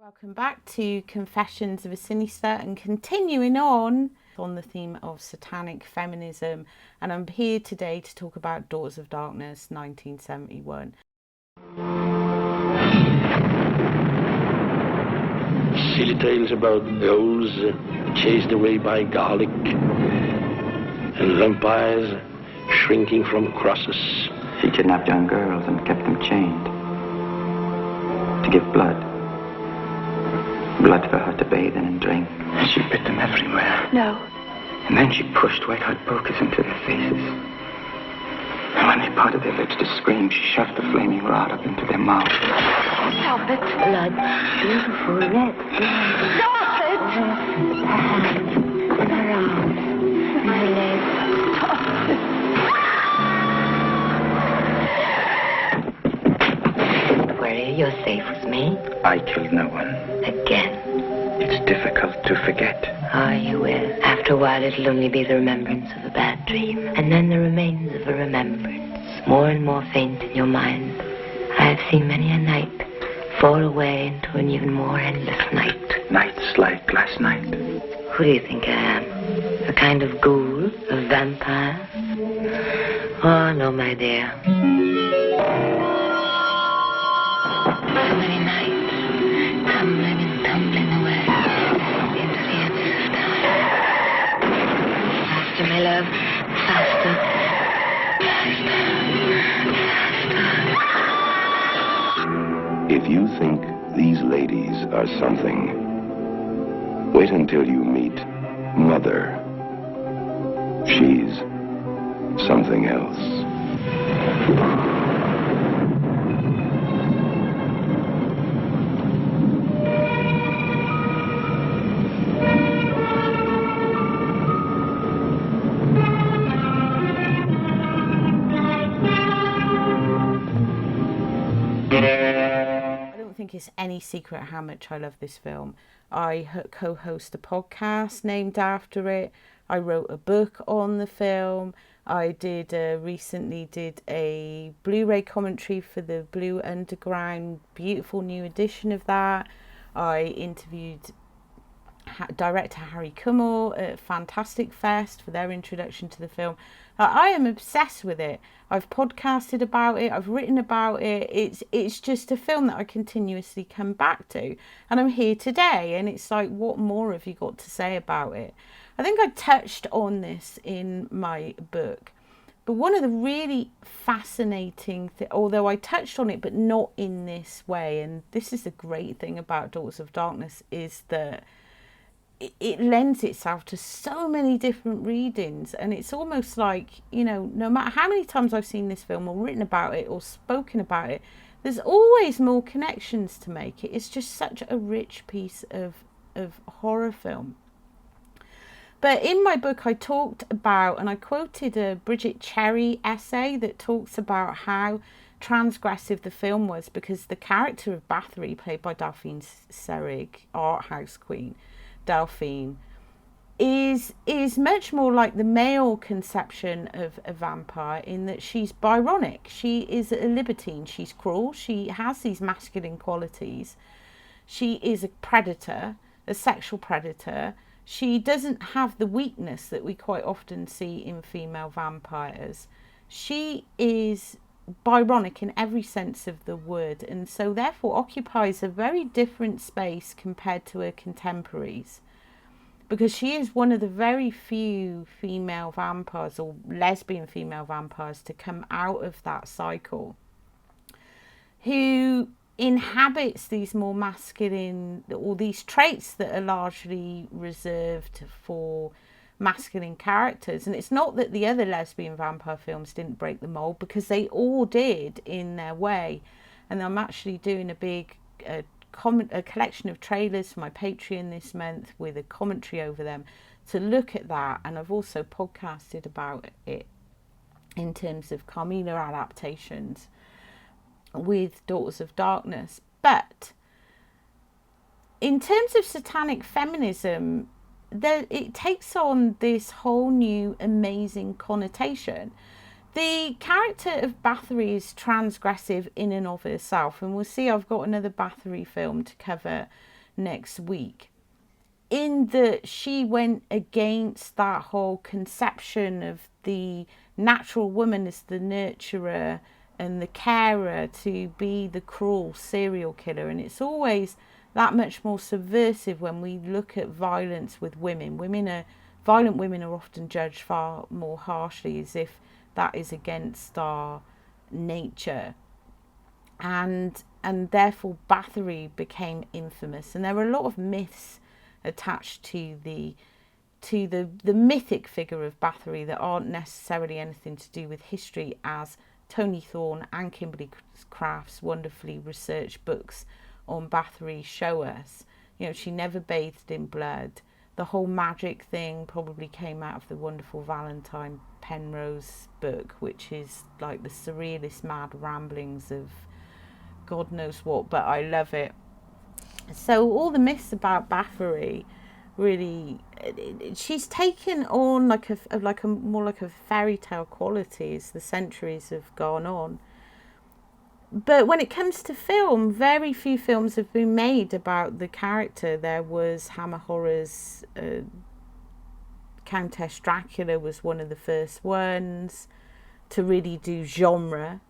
Welcome back to Confessions of a Cineslut and continuing on the theme of satanic feminism, and I'm here today to talk about Daughters of Darkness 1971. Silly tales about ghouls chased away by garlic and vampires shrinking from crosses. She kidnapped young girls and kept them chained to give blood. Blood for her to bathe in and drink. She bit them everywhere. No. And then she pushed white-hot pokers into their faces. And when they parted their lips to scream, she shoved the flaming rod up into their mouths. Stop it. Blood. Beautiful red blood. Stop it! Her hands, and her arms, and her legs. Stop it. Worry, you're safe with me. I killed no one. Again. It's difficult to forget. Oh, you will. After a while, it'll only be the remembrance of a bad dream. And then the remains of a remembrance. More and more faint in your mind. I have seen many a night fall away into an even more endless night. Nights like last night. Who do you think I am? A kind of ghoul? A vampire? Oh, no, my dear. So many nights, tumbling and tumbling away into the abyss of time. Faster, my love, faster, faster. If you think these ladies are something, wait until you meet Mother. She's something else. It's any secret how much I love this film. I co-host a podcast named after it. I wrote a book on the film. I recently did a Blu-ray commentary for the Blue Underground, beautiful new edition of that. I interviewed director Harry Kummel at Fantastic Fest for their introduction to the film. I am obsessed with it. I've podcasted about it. I've written about it. It's just a film that I continuously come back to. And I'm here today. And it's like, what more have you got to say about it? I think I touched on this in my book. But one of the really fascinating things, although I touched on it, but not in this way. And this is the great thing about Daughters of Darkness, is that it lends itself to so many different readings, and it's almost like, you know, no matter how many times I've seen this film or written about it or spoken about it, there's always more connections to make. It's just such a rich piece of horror film. But in my book I talked about, and I quoted a Bridget Cherry essay that talks about how transgressive the film was, because the character of Bathory, played by Delphine Seyrig, art house queen Delphine, is much more like the male conception of a vampire, in that she's Byronic. She is a libertine. She's cruel. She has these masculine qualities. She is a predator, a sexual predator. She doesn't have the weakness that we quite often see in female vampires. She is Byronic in every sense of the word, and so therefore occupies a very different space compared to her contemporaries, because she is one of the very few female vampires, or lesbian female vampires, to come out of that cycle, who inhabits these more masculine, or these traits that are largely reserved for masculine characters. And it's not that the other lesbian vampire films didn't break the mold, because they all did in their way. And I'm actually doing a big a collection of trailers for my Patreon this month with a commentary over them to look at that. And I've also podcasted about it in terms of Carmilla adaptations with Daughters of Darkness. But in terms of satanic feminism, it takes on this whole new amazing connotation. The character of Bathory is transgressive in and of herself, and we'll see I've got another Bathory film to cover next week, in that she went against that whole conception of the natural woman as the nurturer and the carer to be the cruel serial killer. And it's always that much more subversive when we look at violence with women. Violent women are often judged far more harshly, as if that is against our nature. And therefore Bathory became infamous. And there were a lot of myths attached to the mythic figure of Bathory that aren't necessarily anything to do with history, as Tony Thorne and Kimberly Craft's wonderfully researched books on Bathory show us. You know, she never bathed in blood. The whole magic thing probably came out of the wonderful Valentine Penrose book, which is like the surrealist mad ramblings of God knows what, but I love it. So all the myths about Bathory, really, she's taken on like a more like a fairy tale quality as the centuries have gone on. But when it comes to film, very few films have been made about the character. There was Hammer Horror's Countess Dracula was one of the first ones to really do genre.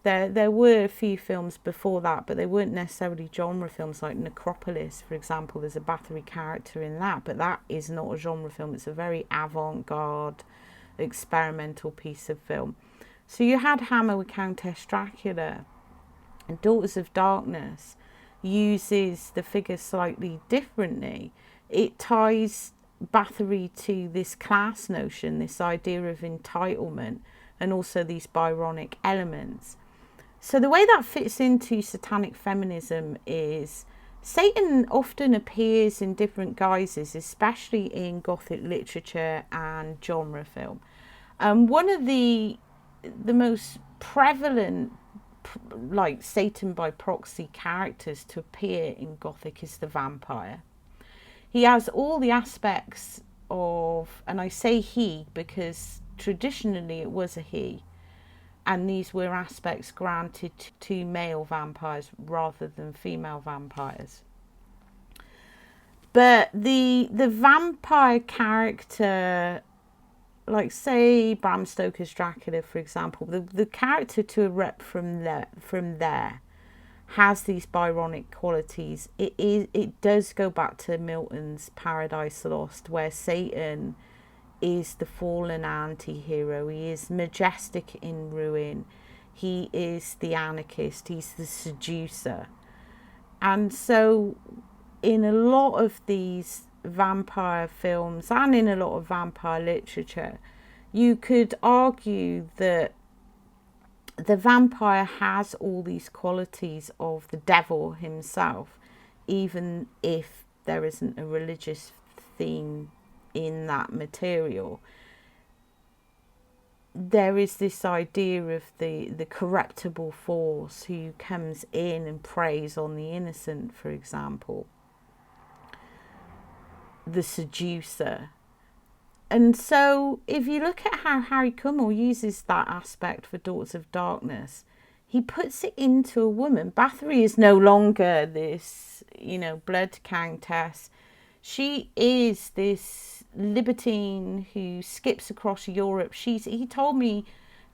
There were a few films before that, but they weren't necessarily genre films, like Necropolis, for example. There's a Bathory character in that, but that is not a genre film. It's a very avant-garde, experimental piece of film. So you had Hammer with Countess Dracula. And Daughters of Darkness uses the figure slightly differently. It ties Bathory to this class notion, this idea of entitlement, and also these Byronic elements. So the way that fits into Satanic feminism is Satan often appears in different guises, especially in Gothic literature and genre film. One of the most prevalent, like Satan by proxy characters to appear in Gothic is the vampire. He has all the aspects of, and I say he because traditionally it was a he, and these were aspects granted to male vampires rather than female vampires. But the vampire character, like say Bram Stoker's Dracula, for example, the character to erupt from there has these Byronic qualities. It does go back to Milton's Paradise Lost, where Satan is the fallen anti-hero. He is majestic in ruin. He is the anarchist. He's the seducer. And so in a lot of these vampire films and in a lot of vampire literature, you could argue that the vampire has all these qualities of the devil himself, even if there isn't a religious theme in that material. There is this idea of the corruptible force who comes in and preys on the innocent, for example. The seducer. And so if you look at how Harry Kummel uses that aspect for Daughters of Darkness, he puts it into a woman. Bathory is no longer this, blood countess. She is this libertine who skips across Europe. He told me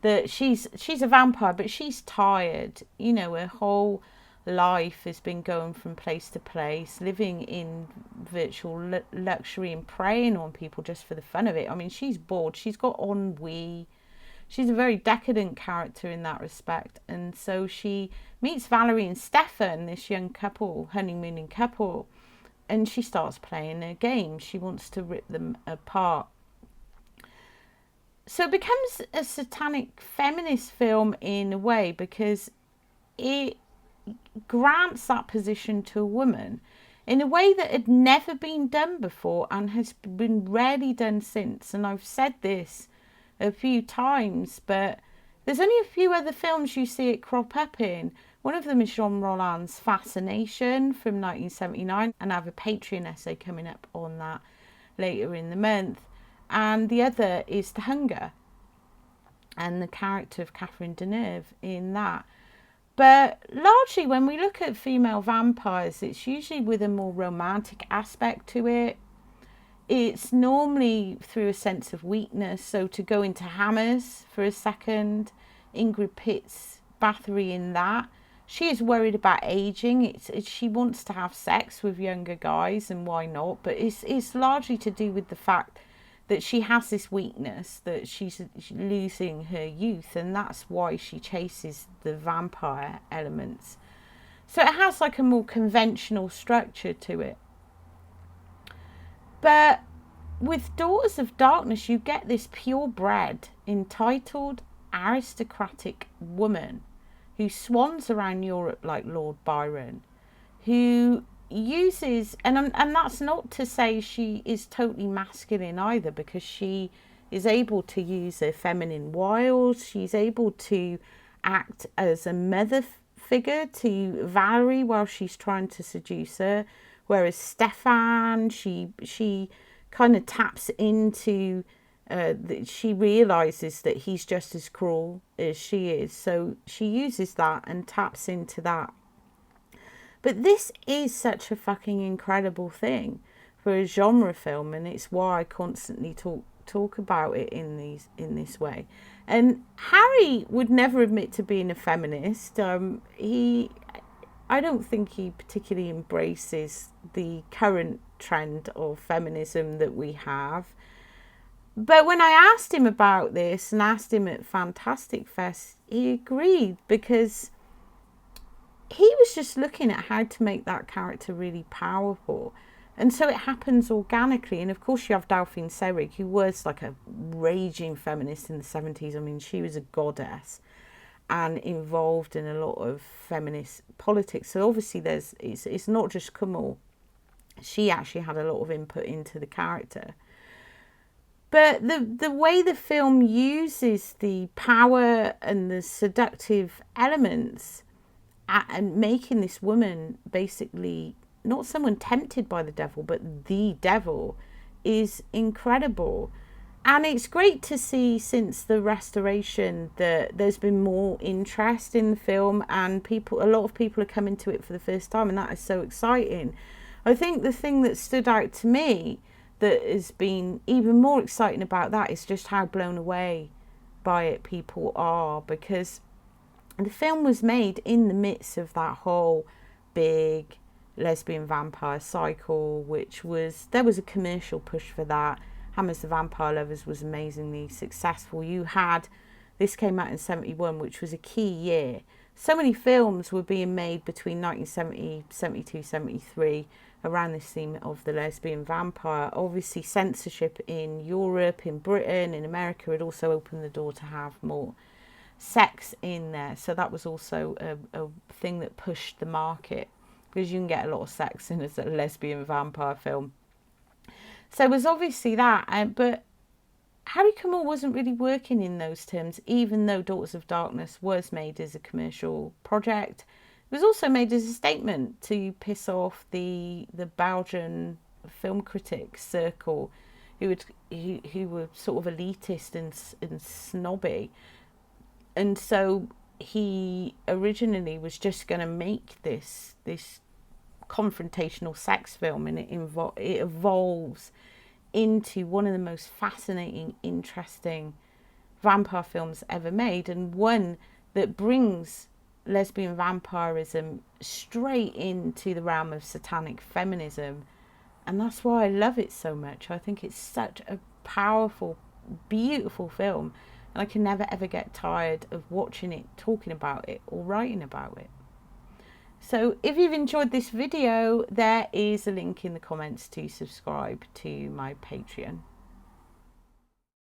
that she's a vampire, but she's tired. Her whole life has been going from place to place, living in virtual luxury and preying on people just for the fun of it. I mean, she's bored. She's got ennui. She's a very decadent character in that respect. And so she meets Valerie and Stefan, this young couple, honeymooning couple, and she starts playing a game. She wants to rip them apart. So it becomes a satanic feminist film in a way because it grants that position to a woman in a way that had never been done before and has been rarely done since. And I've said this a few times, but there's only a few other films you see it crop up in. One of them is Jean Rollins' Fascination from 1979, and I have a Patreon essay coming up on that later in the month. And the other is The Hunger, and the character of Catherine Deneuve in that. But largely when we look at female vampires, it's usually with a more romantic aspect to it. It's normally through a sense of weakness. So to go into Hammers for a second, Ingrid Pitt's Bathory in that, she is worried about aging. She wants to have sex with younger guys, and why not? But it's largely to do with the fact that she has this weakness, that she's losing her youth, and that's why she chases the vampire elements. So it has like a more conventional structure to it. But with Daughters of Darkness, you get this purebred, entitled, aristocratic woman who swans around Europe like Lord Byron, who uses, and that's not to say she is totally masculine either, because she is able to use her feminine wiles. She's able to act as a mother figure to Valerie while she's trying to seduce her, whereas Stefan, she kind of taps into she realizes that he's just as cruel as she is, so she uses that and taps into that. But this is such a fucking incredible thing for a genre film, and it's why I constantly talk about it in this way. And Harry would never admit to being a feminist. I don't think he particularly embraces the current trend of feminism that we have. But when I asked him about this and asked him at Fantastic Fest, he agreed, because he was just looking at how to make that character really powerful. And so it happens organically. And of course you have Delphine Seyrig, who was like a raging feminist in the 70s. I mean, she was a goddess and involved in a lot of feminist politics. So obviously it's not just Kumail. She actually had a lot of input into the character. But the way the film uses the power and the seductive elements and making this woman basically not someone tempted by the devil, but the devil, is incredible. And it's great to see since the restoration that there's been more interest in the film, and a lot of people are coming to it for the first time, and that is so exciting. I think the thing that stood out to me that has been even more exciting about that is just how blown away by it people are, because the film was made in the midst of that whole big lesbian vampire cycle, there was a commercial push for that. Hammers the Vampire Lovers was amazingly successful. This came out in 71, which was a key year. So many films were being made between 1970, 72, 73 around this theme of the lesbian vampire. Obviously censorship in Europe, in Britain, in America had also opened the door to have more sex in there. So that was also a thing that pushed the market, because you can get a lot of sex in as a lesbian vampire film. So it was obviously that, but Harry Kumail wasn't really working in those terms, even though Daughters of Darkness was made as a commercial project. It was also made as a statement to piss off the Belgian film critics circle, who were sort of elitist and snobby. And so he originally was just going to make this confrontational sex film, and it evolves into one of the most fascinating, interesting vampire films ever made, and one that brings lesbian vampirism straight into the realm of satanic feminism. And that's why I love it so much. I think it's such a powerful, beautiful film, and I can never ever get tired of watching it, talking about it, or writing about it. So if you've enjoyed this video, there is a link in the comments to subscribe to my Patreon.